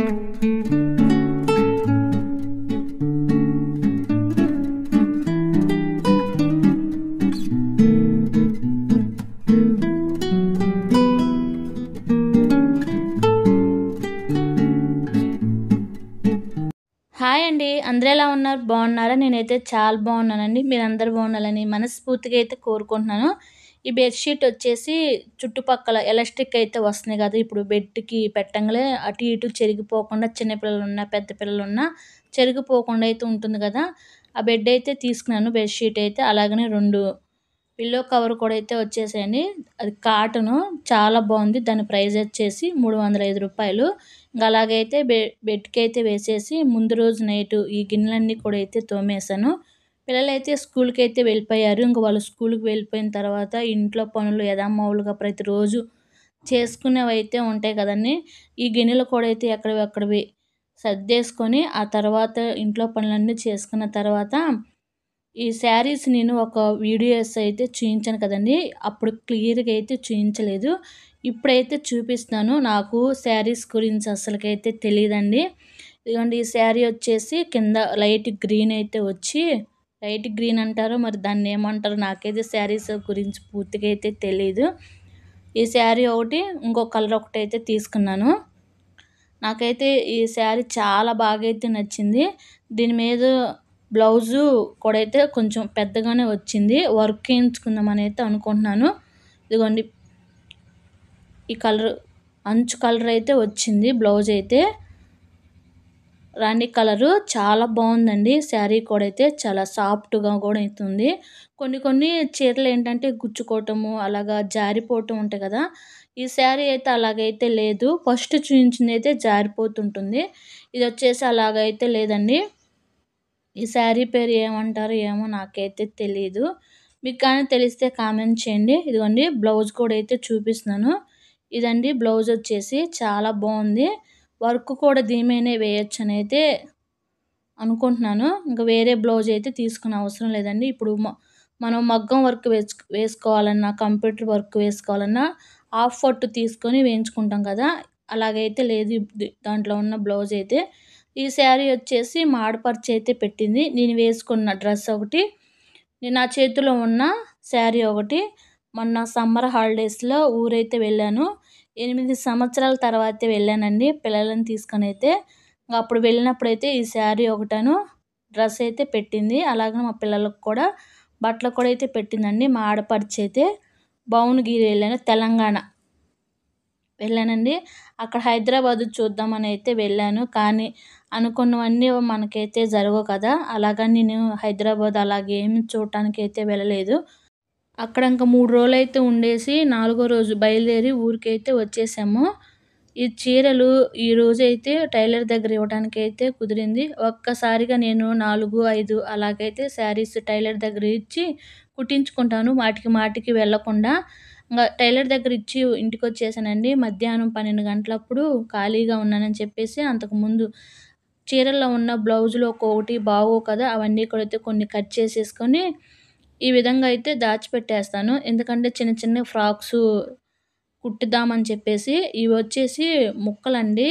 Hi అండి. అందరూ ఎలా ఉన్నారు? బాగున్నారా? నేనైతే చాలా బాగున్నానండి. మీరందరూ బాగుండాలని మనస్ఫూర్తిగా అయితే కోరుకుంటున్నాను. ఈ బెడ్‌షీట్ వచ్చేసి చుట్టుపక్కల ఎలాస్టిక్ అయితే వస్తున్నాయి కదా! ఇప్పుడు బెడ్‌కి పెట్టంగానే అటు ఇటు చెరిగిపోకుండా చిన్న పిల్లలున్నా, పెద్ద పిల్లలున్నా చెరిగిపోకుండా అయితే ఉంటుంది కదా! ఆ బెడ్ అయితే తీసుకున్నాను. బెడ్‌షీట్ అయితే అలాగనే 2 పిల్లో కవర్ కూడా అయితే వచ్చేసాయండి. అది కాటను చాలా బాగుంది. దాని ప్రైస్ వచ్చేసి రూ. 305. ఇంక అలాగైతే బెడ్‌కైతే వేసేసి ముందు రోజు నైటు ఈ గిన్నెలన్నీ కూడా అయితే తోమేశాను. పిల్లలైతే స్కూల్‌కైతే వెళ్ళిపోయారు. ఇంక వాళ్ళు స్కూల్‌కి వెళ్ళిపోయిన తర్వాత ఇంట్లో పనులు యథామామూలుగా ప్రతిరోజు చేసుకునేవైతే ఉంటాయి కదండీ! ఈ గిన్నెలు కూడా అయితే ఎక్కడివి అక్కడివి సర్దేసుకొని ఆ తర్వాత ఇంట్లో పనులన్నీ చేసుకున్న తర్వాత ఈ శారీస్ నేను ఒక వీడియోస్ అయితే చూయించాను కదండీ! అప్పుడు క్లియర్‌గా అయితే చూయించలేదు. ఇప్పుడైతే చూపిస్తున్నాను. నాకు శారీస్ గురించి అస్సలకైతే తెలీదండి. ఇదిగోండి ఈ శారీ వచ్చేసి కింద లైట్ గ్రీన్ అయితే వచ్చి లైట్ గ్రీన్ అంటారో మరి దాన్నేమంటారో నాకైతే శారీస్ గురించి పూర్తిగా అయితే తెలీదు. ఈ శారీ ఒకటి, ఇంకో కలర్ ఒకటైతే తీసుకున్నాను. నాకైతే ఈ శారీ చాలా బాగా అయితే నచ్చింది. దీని మీద బ్లౌజు కూడా అయితే కొంచెం పెద్దగానే వచ్చింది. వర్క్ ఏయించుకుందామని అయితే అనుకుంటున్నాను. ఇదిగోండి ఈ కలర్ అంచు కలర్ అయితే వచ్చింది బ్లౌజ్ అయితే. రాణి కలరు చాలా బాగుందండి. శారీ కూడా అయితే చాలా సాఫ్ట్‌గా కూడా అయితే ఉంది. కొన్ని కొన్ని చీరలు ఏంటంటే గుచ్చుకోవటము, అలాగా జారిపోవటం ఉంటాయి కదా! ఈ శారీ అయితే అలాగైతే లేదు. ఫస్ట్ చూయించిందయితే జారిపోతుంటుంది. ఇదొచ్చేసి అలాగైతే లేదండి. ఈ శారీ పేరు ఏమంటారో ఏమో నాకైతే తెలీదు. మీకు కానీ తెలిస్తే కామెంట్ చేయండి. ఇదిగోండి బ్లౌజ్ కూడా అయితే చూపిస్తున్నాను. ఇదండి బ్లౌజ్ వచ్చేసి చాలా బాగుంది. వర్క్ కూడా దీని మీదనే వేయొచ్చనైతే అనుకుంటున్నాను. ఇంక వేరే బ్లౌజ్ అయితే తీసుకునే అవసరం లేదండి. ఇప్పుడు మనం మగ్గం వర్క్ వేసుకోవాలన్నా, కంప్యూటర్ వర్క్ వేసుకోవాలన్నా హాఫ్ పట్టు తీసుకొని వేయించుకుంటాం కదా! అలాగైతే లేదు దాంట్లో ఉన్న బ్లౌజ్ అయితే. ఈ శారీ వచ్చేసి మా ఆడపడుచు అయితే పెట్టింది. నేను వేసుకున్న డ్రెస్ ఒకటి, నా చేతిలో ఉన్న శారీ ఒకటి. మొన్న సమ్మర్ హాలిడేస్‌లో ఊరైతే వెళ్ళాను. 8 సంవత్సరాల తర్వాతే వెళ్ళానండి పిల్లలని తీసుకొనైతే. అప్పుడు వెళ్ళినప్పుడైతే ఈ శారీ ఒకటను, డ్రెస్ అయితే పెట్టింది. అలాగే మా పిల్లలకు కూడా బట్టలు కూడా అయితే పెట్టిందండి. మా ఆడపడుచయితే భువనగిరి వెళ్ళాను. తెలంగాణ వెళ్ళానండి. అక్కడ హైదరాబాదు చూద్దామని అయితే వెళ్ళాను. కానీ అనుకున్నవన్నీ మనకైతే జరగవు కదా! అలాగని నేను హైదరాబాద్ అలాగేమి చూడటానికైతే వెళ్ళలేదు. అక్కడ ఇంక 3 రోజులైతే ఉండేసి, 4గో రోజు బయలుదేరి ఊరికైతే వచ్చేసాము. ఈ చీరలు ఈరోజైతే టైలర్ దగ్గర ఇవ్వడానికైతే కుదిరింది. ఒక్కసారిగా నేను 4, 5 అలాగైతే శారీస్ టైలర్ దగ్గర ఇచ్చి కుట్టించుకుంటాను. మాటికి మాటికి వెళ్ళకుండా. టైలర్ దగ్గర ఇచ్చి ఇంటికొచ్చేసానండి. మధ్యాహ్నం 12 గంటలప్పుడు ఖాళీగా ఉన్నానని చెప్పేసి అంతకుముందు చీరల్లో ఉన్న బ్లౌజులు ఒక్కొక్కటి బాగోవు కదా! అవన్నీ కూడా అయితే కొన్ని కట్ చేసేసుకొని ఈ విధంగా అయితే దాచిపెట్టేస్తాను. ఎందుకంటే చిన్న చిన్న ఫ్రాక్సు కుట్టుదామని చెప్పేసి. ఇవొచ్చేసి ముక్కలండి.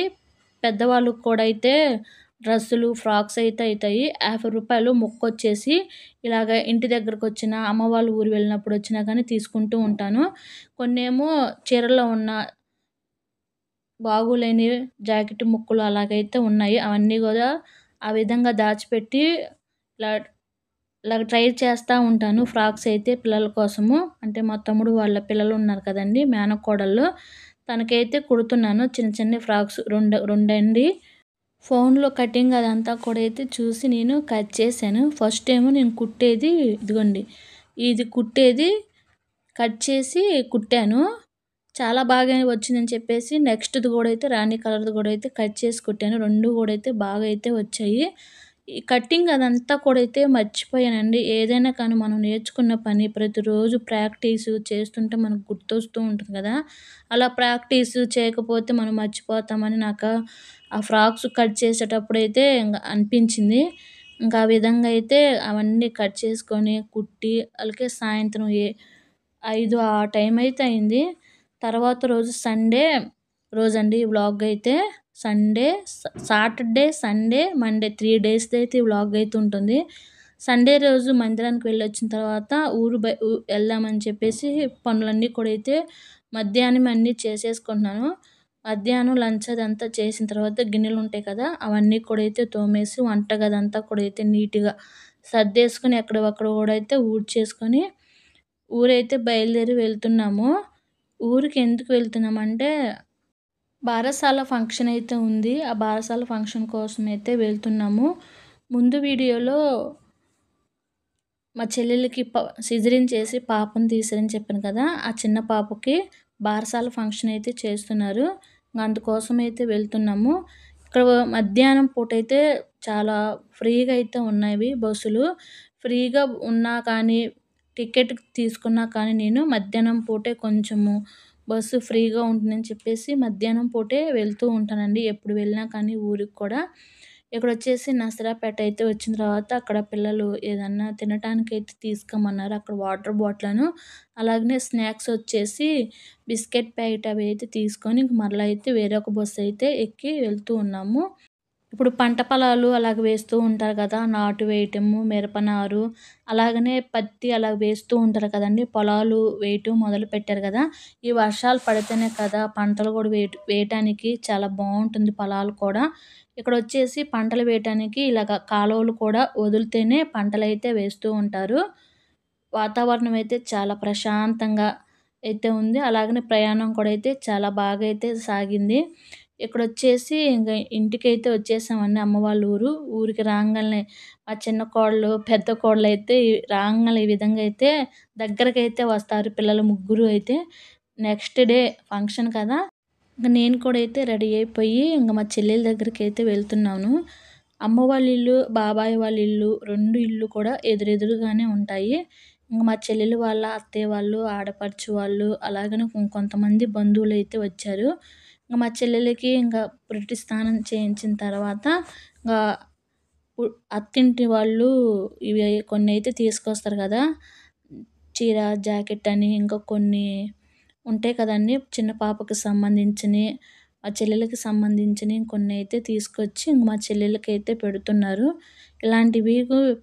పెద్దవాళ్ళకి కూడా అయితే డ్రెస్సులు, ఫ్రాక్స్ అయితే అయితాయి. రూ. 50 ముక్కొచ్చేసి ఇలాగ ఇంటి దగ్గరకొచ్చిన, అమ్మ వాళ్ళ ఊరు వెళ్ళినప్పుడు వచ్చినా కానీ తీసుకుంటూ ఉంటాను. కొన్నేమో చీరల్లో ఉన్న బాగోలేని జాకెట్ ముక్కలు అలాగైతే ఉన్నాయి. అవన్నీ గూడా ఆ విధంగా దాచిపెట్టి ఇలా ఇలాగ ట్రై చేస్తా ఉంటాను. ఫ్రాక్స్ అయితే పిల్లల కోసము. అంటే మా తమ్ముడు వాళ్ళ పిల్లలున్నారు కదండీ! మేనకోడళ్ళు. తనకైతే కుడుతున్నాను. చిన్న చిన్న ఫ్రాక్స్ రెండండి. ఫోన్‌లో కటింగ్ అదంతా కూడా అయితే చూసి నేను కట్ చేశాను. ఫస్ట్ ఏమో నేను కుట్టేది ఇదిగోండి. ఇది కుట్టేది కట్ చేసి కుట్టాను. చాలా బాగా వచ్చిందని చెప్పేసి నెక్స్ట్‌ది గూడా అయితే రాణి కలర్‌ది గూడా అయితే కట్ చేసి కుట్టాను. 2 గూడా అయితే బాగా అయితే వచ్చాయి. ఈ కటింగ్ అదంతా కూడా అయితే మర్చిపోయానండి. ఏదైనా కానీ మనం నేర్చుకున్న పని ప్రతిరోజు ప్రాక్టీసు చేస్తుంటే మనకు గుర్తొస్తూ ఉంటుంది కదా! అలా ప్రాక్టీసు చేయకపోతే మనం మర్చిపోతామని నాకు ఆ ఫ్రాక్స్ కట్ చేసేటప్పుడైతే ఇంగ అనిపించింది. ఇంకా ఆ విధంగా అయితే అవన్నీ కట్ చేసుకొని కుట్టి ఆళ్ళకి సాయంత్రం 5 ఆ టైం అయితే అయింది. తర్వాత రోజు సండే రోజండి ఈ వ్లాగ్ అయితే. సండే, సాటర్డే, సండే, మండే 3 డేస్‌దైతే ఈ వ్లాగ్ అయితే ఉంటుంది. సండే రోజు మందిరానికి వెళ్ళొచ్చిన తర్వాత ఎళ్దామని చెప్పేసి పనులన్నీ కూడా అయితే మధ్యాహ్నం అన్నీ చేసేసుకుంటున్నాను. మధ్యాహ్నం లంచ్ అదంతా చేసిన తర్వాత గిన్నెలుంటాయి కదా! అవన్నీ కూడా అయితే తోమేసి వంటగదంతా కూడా అయితే నీట్‌గా సర్దేసుకొని ఎక్కడివక్కడ కూడా అయితే ఊడ్చేసుకొని ఊరైతే బయలుదేరి వెళ్తున్నాము. ఊరికి ఎందుకు వెళ్తున్నామంటే బారసాల ఫంక్షన్ అయితే ఉంది. ఆ బారసాల ఫంక్షన్ కోసమైతే వెళ్తున్నాము. ముందు వీడియోలో మా చెల్లెలికి సిజేరియన్ చేసి పాపను తీశారని చెప్పాను కదా! ఆ చిన్న పాపకి బారసాల ఫంక్షన్ అయితే చేస్తున్నారు. అందుకోసం అయితే వెళ్తున్నాము. ఇక్కడ మధ్యాహ్నం పూటైతే చాలా ఫ్రీగా అయితే ఉన్నవి బస్సులు. ఫ్రీగా ఉన్నా కానీ, టికెట్ తీసుకున్నా కానీ నేను మధ్యాహ్నం పూటే కొంచెము బస్సు ఫ్రీగా ఉంటుందని చెప్పేసి మధ్యాహ్నం పూటే వెళ్తూ ఉంటానండి. ఎప్పుడు వెళ్ళినా కానీ ఊరికి కూడా. ఇక్కడొచ్చేసి నసరాపేట అయితే వచ్చిన తర్వాత అక్కడ పిల్లలు ఏదన్నా తినటానికైతే తీసుకోమన్నారు. అక్కడ వాటర్ బాటిలను, అలాగనే స్నాక్స్ వచ్చేసి బిస్కెట్ ప్యాకెట్ అవి అయితే తీసుకొని ఇంక మరలా అయితే వేరే ఒక బస్సు అయితే ఎక్కి వెళ్తూ ఉన్నాము. ఇప్పుడు పంట పొలాలు అలాగ వేస్తూ ఉంటారు కదా! నాటు వేయటము, మిరప నారు, అలాగనే పత్తి అలా వేస్తూ ఉంటారు కదండీ! పొలాలు వేయటం మొదలుపెట్టారు కదా! ఈ వర్షాలు పడితేనే కదా పంటలు కూడా వేయటానికి చాలా బావుంటుంది పొలాలు కూడా. ఇక్కడొచ్చేసి పంటలు వేయటానికి ఇలాగ కాలువలు కూడా వదిలితేనే పంటలైతే వేస్తూ ఉంటారు. వాతావరణం అయితే చాలా ప్రశాంతంగా అయితే ఉంది. అలాగనే ప్రయాణం కూడా అయితే చాలా బాగా అయితే సాగింది. ఇక్కడొచ్చేసి ఇంక ఇంటికైతే వచ్చేసామండి అమ్మ వాళ్ళ ఊరు. ఊరికి రాంగాలనే మా చిన్న కోడలు, పెద్ద కోడలైతే రాంగాలనే ఈ విధంగా అయితే దగ్గరకైతే వస్తారు పిల్లలు ముగ్గురు అయితే. నెక్స్ట్ డే ఫంక్షన్ కదా! ఇంక నేను కూడా అయితే రెడీ అయిపోయి ఇంక మా చెల్లెల దగ్గరికైతే వెళ్తున్నాను. అమ్మ వాళ్ళ ఇల్లు, బాబాయ్ వాళ్ళ ఇల్లు 2 ఇల్లు కూడా ఎదురెదురుగానే ఉంటాయి. ఇంక మా చెల్లెలు వాళ్ళ అత్తయ్య వాళ్ళు, ఆడపడుచు వాళ్ళు, అలాగనే కొంతమంది బంధువులైతే వచ్చారు. ఇంక మా చెల్లెలకి ఇంక పురిటి స్నానం చేయించిన తర్వాత ఇంగా పు అత్తింటి వాళ్ళు ఇవి కొన్నైతే తీసుకొస్తారు కదా! చీర, జాకెట్ అని ఇంకా కొన్ని ఉంటాయి కదండీ! చిన్న పాపకి సంబంధించినయి, మా చెల్లెలకి సంబంధించినయి కొన్నైతే తీసుకొచ్చి ఇంక మా చెల్లెలకైతే పెడుతున్నారు. ఇలాంటివి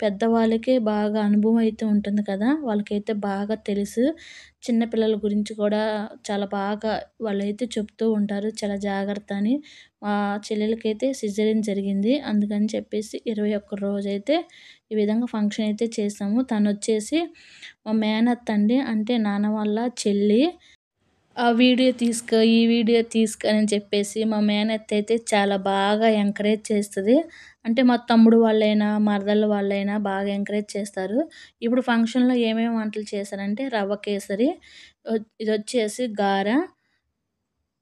పెద్దవాళ్ళకే బాగా అనుభవం అయితే ఉంటుంది కదా! వాళ్ళకైతే బాగా తెలుసు. చిన్న పిల్లల గురించి కూడా చాలా బాగా వాళ్ళైతే చెప్తూ ఉంటారు. చాలా జాగ్రత్త అని. మా చెల్లెలకైతే సిజేరియన్ జరిగింది. అందుకని చెప్పేసి 21 రోజైతే ఈ విధంగా ఫంక్షన్ అయితే చేసాము. తనొచ్చేసి మా మేనత్త అండి. అంటే నాన్న వాళ్ళ చెల్లి. ఆ వీడియో తీసుకో, ఈ వీడియో తీసుకో అని చెప్పేసి మా మేనత్త అయితే చాలా బాగా ఎంకరేజ్ చేస్తది. అంటే మా తమ్ముడు వాళ్ళైనా, మరదళ్ళు వాళ్ళైనా బాగా ఎంకరేజ్ చేస్తారు. ఇప్పుడు ఫంక్షన్‌లో ఏమేమి వంటలు చేశారంటే రవ్వ కేసరి, ఇదొచ్చేసి గార,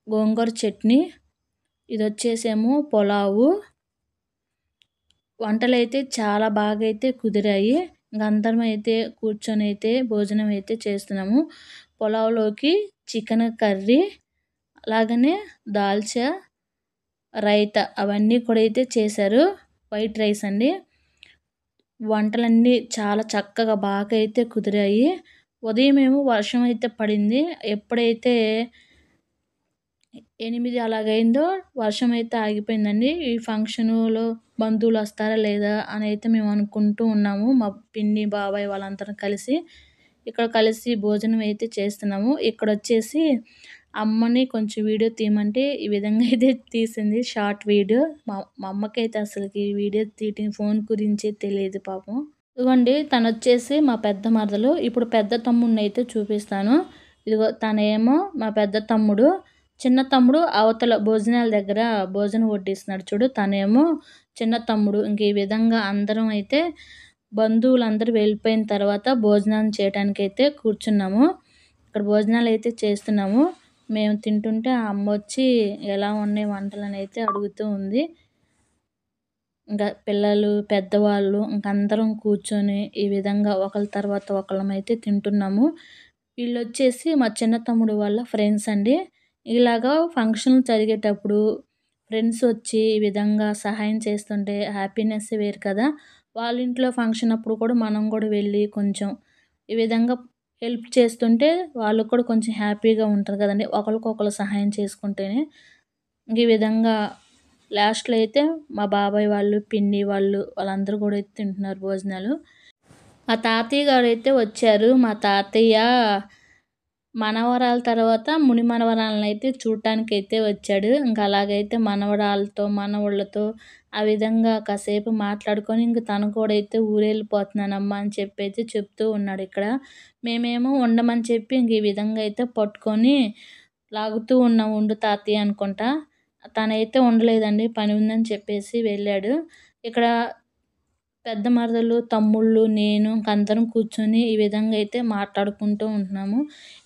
గోంగూర చట్నీ, ఇదొచ్చేసేమో పులావు. వంటలైతే చాలా బాగా అయితే కుదిరాయి. ఇంక అందరం అయితే కూర్చొనైతే భోజనం అయితే చేస్తున్నాము. పులావ్‌లోకి చికెన్ కర్రీ, అలాగనే దాల్చా, రైతా అవన్నీ కూడా అయితే చేశారు. వైట్ రైస్ అండి. వంటలన్నీ చాలా చక్కగా బాగా అయితే కుదిరాయి. ఉదయమేమో వర్షం అయితే పడింది. ఎప్పుడైతే 8 అలాగయిందో వర్షమైతే ఆగిపోయిందండి. ఈ ఫంక్షనులో బంధువులొస్తారా లేదా అనైతే మేము అనుకుంటూ ఉన్నాము. మా పిన్ని, బాబాయ్ వాళ్ళందరం కలిసి. ఇక్కడ కలిసి భోజనం అయితే చేస్తున్నాము. ఇక్కడొచ్చేసి అమ్మని కొంచెం వీడియో తీయమంటే ఈ విధంగా అయితే తీసింది షార్ట్ వీడియో. మా మా అమ్మకైతే అసలకి వీడియో తీయటం ఫోను గురించే తెలీదు పాపం. ఇదిగోండి తనొచ్చేసి మా పెద్ద మరదలు. ఇప్పుడు పెద్ద తమ్ముడినైతే చూపిస్తాను. ఇదిగో తనేమో మా పెద్ద తమ్ముడు. చిన్న తమ్ముడు అవతల భోజనాల దగ్గర భోజనం వడ్డిస్తున్నాడు చూడు. తనేమో చిన్న తమ్ముడు. ఇంక ఈ విధంగా అందరం అయితే బంధువులందరూ వెళ్ళిపోయిన తర్వాత భోజనం చేయటానికైతే కూర్చున్నాము. ఇక్కడ భోజనాలైతే చేస్తున్నాము. మేము తింటుంటే ఆ అమ్మొచ్చి ఎలా ఉన్నాయి వంటలనైతే అడుగుతూ ఉంది. ఇంకా పిల్లలు, పెద్దవాళ్ళు ఇంక అందరం కూర్చొని ఈ విధంగా ఒకళ్ళ తర్వాత ఒకళ్ళమైతే తింటున్నాము. వీళ్ళొచ్చేసి మా చిన్న తమ్ముడు వాళ్ళ ఫ్రెండ్స్ అండి. ఇలాగా ఫంక్షన్‌లు జరిగేటప్పుడు ఫ్రెండ్స్ వచ్చి ఈ విధంగా సహాయం చేస్తుంటే హ్యాపీనెస్సే వేరు కదా! వాళ్ళ ఇంట్లో ఫంక్షన్ అప్పుడు కూడా మనం కూడా వెళ్ళి కొంచెం ఈ విధంగా హెల్ప్ చేస్తుంటే వాళ్ళకి కూడా కొంచెం హ్యాపీగా ఉంటది కదండీ! ఒకళ్ళకొకళ్ళు సహాయం చేసుకుంటేనే. ఈ విధంగా లాస్ట్‌లో అయితే మా బాబాయ్ వాళ్ళు, పిన్ని వాళ్ళు వాళ్ళందరూ కూడా అయితే తింటున్నారు భోజనాలు. మా తాతయ్య గారైతే వచ్చారు. మా తాతయ్య మనవరాల తర్వాత ముని మనవరాలనైతే చూడటానికైతే వచ్చాడు. ఇంకా అలాగైతే మనవరాలతో, మనవళ్ళతో ఆ విధంగా కాసేపు మాట్లాడుకొని ఇంక తను కూడా అయితే ఊరెళ్ళిపోతున్నానమ్మా అని చెప్పైతే చెప్తూ ఉన్నాడిక్కడ. మేమేమో ఉండమని చెప్పి ఇంక ఈ విధంగా అయితే పట్టుకొని లాగుతూ ఉన్నాం. ఉండు తాతయ్య అనుకుంటా. తనైతే ఉండలేదండి. పని ఉందని చెప్పేసి వెళ్ళాడు. ఇక్కడ పెద్ద మరదలు, తమ్ముళ్ళు, నేను ఇంక అందరం కూర్చొని ఈ విధంగా అయితే మాట్లాడుకుంటూ ఉంటున్నాము.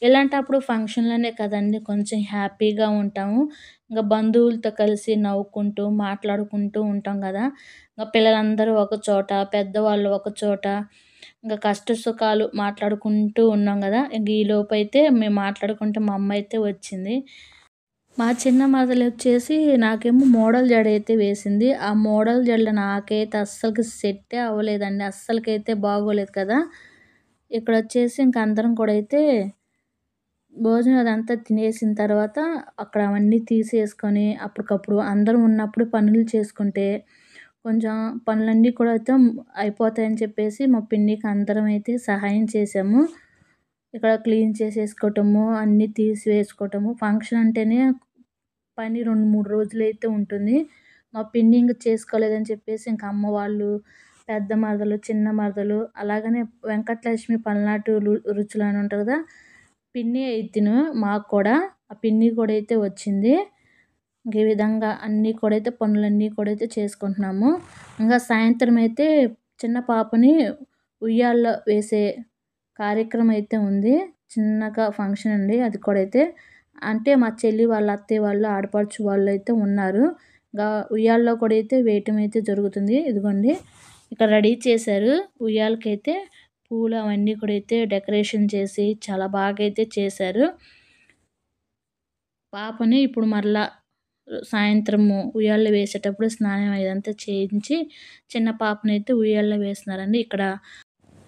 ఇలాంటప్పుడు ఫంక్షన్‌లోనే కదండీ కొంచెం హ్యాపీగా ఉంటాము. ఇంక బంధువులతో కలిసి నవ్వుకుంటూ, మాట్లాడుకుంటూ ఉంటాం గదా! ఇంక పిల్లలందరూ ఒక చోట, పెద్దవాళ్ళు ఒక చోట, ఇంక కష్ట సుఖాలు మాట్లాడుకుంటూ ఉన్నాం గదా! ఇంక ఈలోపైతే మేము మాట్లాడుకుంటే మా అమ్మయితే వచ్చింది. మా చిన్న మరదలొచ్చేసి నాకేమో మోడల్ జడైతే వేసింది. ఆ మోడల్ జడలో నాకైతే అస్సలకి సెట్టే అవ్వలేదండి. అస్సలకైతే బాగోలేదు కదా! ఇక్కడొచ్చేసి ఇంక అందరం కూడా అయితే భోజనం అదంతా తినేసిన తర్వాత అక్కడ అవన్నీ తీసేసుకొని అప్పటికప్పుడు అందరం ఉన్నప్పుడు పనులు చేసుకుంటే కొంచెం పనులన్నీ కూడా అయితే అయిపోతాయని చెప్పేసి మా పిన్నికి అందరం అయితే సహాయం చేశాము. ఇక్కడ క్లీన్ చేసేసుకోవటము, అన్నీ తీసివేసుకోవటము. ఫంక్షన్ అంటేనే పని 2, 3 రోజులైతే ఉంటుంది. మా పిన్ని ఇంక చేసుకోలేదని చెప్పేసి ఇంక అమ్మ వాళ్ళు, పెద్ద మరదలు, చిన్న మరదలు అలాగనే వెంకటలక్ష్మి పల్నాటు రుచులు అని ఉంటది కదా! పిన్ని అయితిను మాకు కూడా. ఆ పిన్ని కూడా అయితే వచ్చింది. ఇంక ఈ విధంగా అన్నీ కూడా అయితే పనులన్నీ కూడా అయితే చేసుకుంటున్నాము. ఇంగా సాయంత్రం అయితే చిన్న పాపని ఉయ్యాల్లో వేసే కార్యక్రమం అయితే ఉంది. చిన్నగా ఫంక్షన్ అండి అది కూడా అయితే. అంటే మా చెల్లి వాళ్ళ అత్తయ్య వాళ్ళు, ఆడపడుచు వాళ్ళైతే ఉన్నారు. ఉయ్యాల్లో కూడా అయితే వేయటం అయితే జరుగుతుంది. ఇదిగోండి ఇక్కడ రెడీ చేశారు. ఉయ్యాలకైతే పూలు అవన్నీ కూడా అయితే డెకరేషన్ చేసి చాలా బాగా అయితే చేశారు. పాపని ఇప్పుడు మరలా సాయంత్రము ఉయ్యాల్లో వేసేటప్పుడు స్నానం ఇదంతా చేయించి చిన్న పాపనైతే ఉయ్యాల్లో వేస్తున్నారండి. ఇక్కడ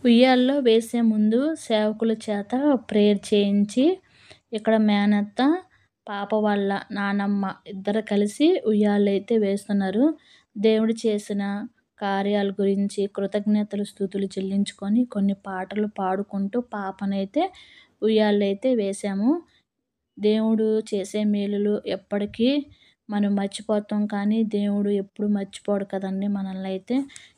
ఉయ్యాల్లో వేసే ముందు సేవకుల చేత ప్రేయర్ చేయించి ఇక్కడ మేనత్త, పాప వాళ్ళ నానమ్మ ఇద్దరు కలిసి ఉయ్యాలైతే వేస్తున్నారు. దేవుడు చేసిన కార్యాల గురించి కృతజ్ఞతలు, స్తుతులు చెల్లించుకొని కొన్ని పాటలు పాడుకుంటూ పాపనైతే ఉయ్యాల్లో అయితే వేశాము. దేవుడు చేసే మేలులు ఎప్పటికీ మనం మర్చిపోతాం కానీ దేవుడు ఎప్పుడు మర్చిపోడు కదండీ మనల్నైతే.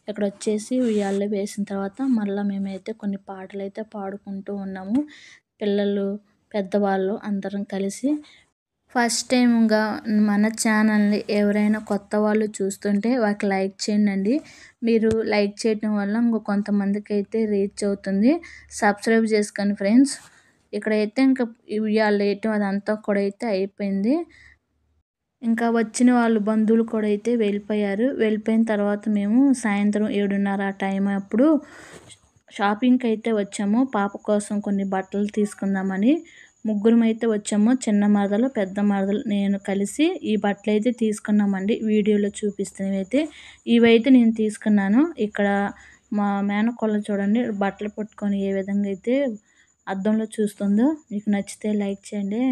ఇక్కడొచ్చేసి ఉయ్యాల్లో వేసిన తర్వాత మళ్ళా మేమైతే కొన్ని పాటలైతే పాడుకుంటూ ఉన్నాము. పిల్లలు, పెద్దవాళ్ళు అందరం కలిసి. ఫస్ట్ టైమ్‌గా మన ఛానల్‌ని ఎవరైనా కొత్త వాళ్ళు చూస్తుంటే వాళ్ళకి లైక్ చేయండండి. మీరు లైక్ చేయటం వల్ల ఇంకో కొంతమందికైతే రీచ్ అవుతుంది. సబ్స్క్రైబ్ చేసుకోండి ఫ్రెండ్స్. ఇక్కడైతే ఇంక ఉయ్యాలేయటం అదంతా కూడా అయితే అయిపోయింది. ఇంకా వచ్చిన వాళ్ళు బంధువులు కూడా అయితే వెళ్ళిపోయారు. వెళ్ళిపోయిన తర్వాత మేము సాయంత్రం 7:30 ఆ టైం అప్పుడు షాపింగ్‌కైతే వచ్చాము. పాప కోసం కొన్ని బట్టలు తీసుకుందామని. ముగ్గురమైతే వచ్చాము. చిన్న మరదలు, పెద్ద మరదలు, నేను కలిసి ఈ బట్టలైతే తీసుకున్నామండి. వీడియోలో చూపిస్తున్నవైతే. ఇవైతే నేను తీసుకున్నాను. ఇక్కడ మా మేనకోడలు చూడండి బట్టలు పట్టుకొని ఏ విధంగా అయితే అద్దంలో చూస్తుందో. మీకు నచ్చితే లైక్ చేయండి.